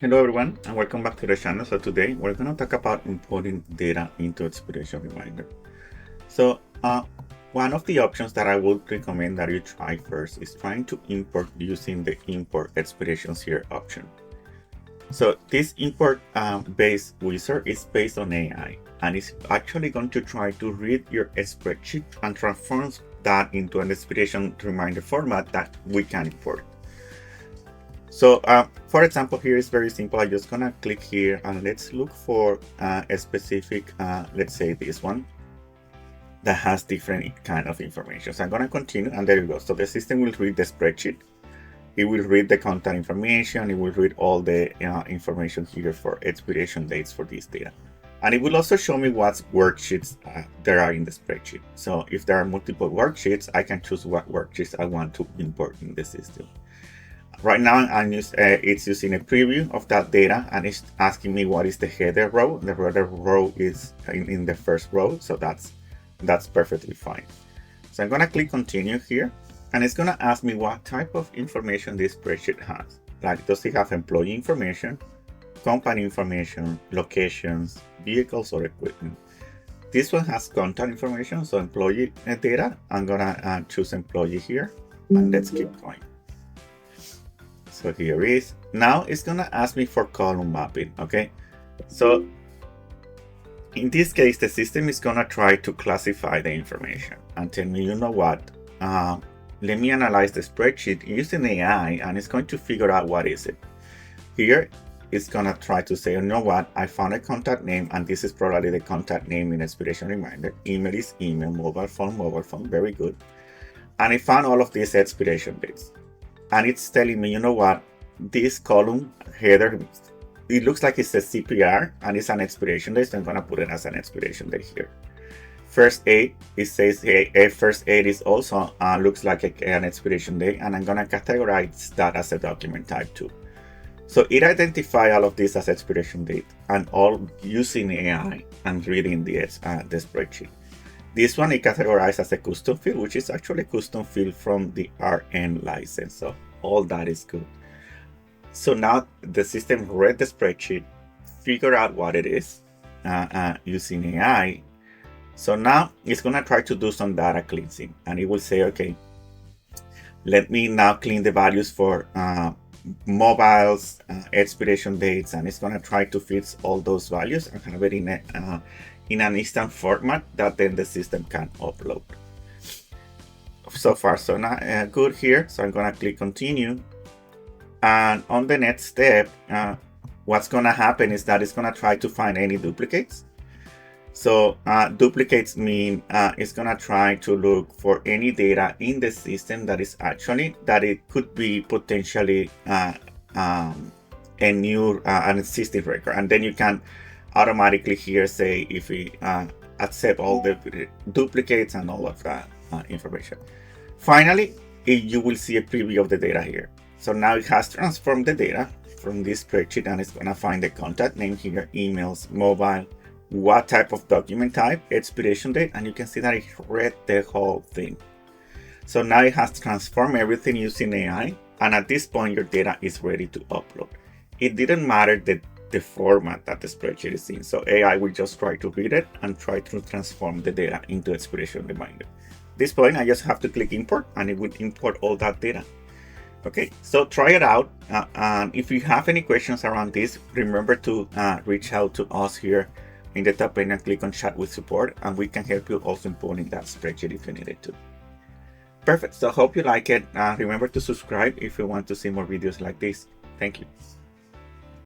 Hello everyone and welcome back to the channel. So today we're going to talk about importing data into Expiration Reminder. So one of the options that I would recommend that you try first is trying to import using the import expirations here option. So this import based wizard is based on AI and it's actually going to try to read your spreadsheet and transform that into an expiration reminder format that we can import. So for example, here is very simple. I'm just gonna click here and let's look for a specific, let's say this one that has different kind of information. So I'm gonna continue and there you go. So the system will read the spreadsheet. It will read the contact information. It will read all the information here for expiration dates for this data. And it will also show me what worksheets there are in the spreadsheet. So if there are multiple worksheets, I can choose what worksheets I want to import in the system. Right now, it's using a preview of that data and it's asking me what is the header row. The header row is in the first row, so that's perfectly fine. So I'm gonna click continue here and it's gonna ask me what type of information this spreadsheet has. Like, does it have employee information, company information, locations, vehicles or equipment? This one has contact information, so employee data. I'm gonna choose employee here and let's keep going. So here is, now it's gonna ask me for column mapping, okay? So in this case, the system is gonna try to classify the information and tell me, you know what, let me analyze the spreadsheet using AI and it's going to figure out what is it. Here, it's gonna try to say, you know what, I found a contact name and this is probably the contact name in Expiration Reminder. Email is email, mobile phone, very good. And I found all of these expiration dates. And it's telling me, you know what, this column header, it looks like it's a CPR and it's an expiration date, so I'm gonna put it as an expiration date here. First aid, it says first aid is also looks like an expiration date, and I'm gonna categorize that as a document type too. So it identifies all of this as expiration date and all using AI and reading the spreadsheet. This one is categorized as a custom field, which is actually a custom field from the RN license. So all that is good. So now the system read the spreadsheet, figure out what it is using AI. So now it's gonna try to do some data cleansing and it will say, okay, let me now clean the values for mobiles, expiration dates, and it's gonna try to fix all those values and have it in an instant format that then the system can upload. So far, so not good here. So I'm gonna click continue. And on the next step, what's gonna happen is that it's gonna try to find any duplicates. So duplicates mean it's gonna try to look for any data in the system that is actually, that it could be potentially a new, an existing record. And then you can automatically here say if we accept all the duplicates and all of that information. Finally, you will see a preview of the data here. So now it has transformed the data from this spreadsheet and it's gonna find the contact name here, emails, mobile, what type of document type, expiration date, and you can see that it read the whole thing. So now it has transformed everything using AI, and at this point your data is ready to upload. It didn't matter the format that the spreadsheet is in. So AI will just try to read it and try to transform the data into Expiration Reminder. At this point, I just have to click import and it will import all that data. Okay, so try it out. And if you have any questions around this, remember to reach out to us here in the top pane and click on chat with support, and we can help you also importing that spreadsheet if you need it to. Perfect, so hope you like it. Remember to subscribe if you want to see more videos like this. Thank you.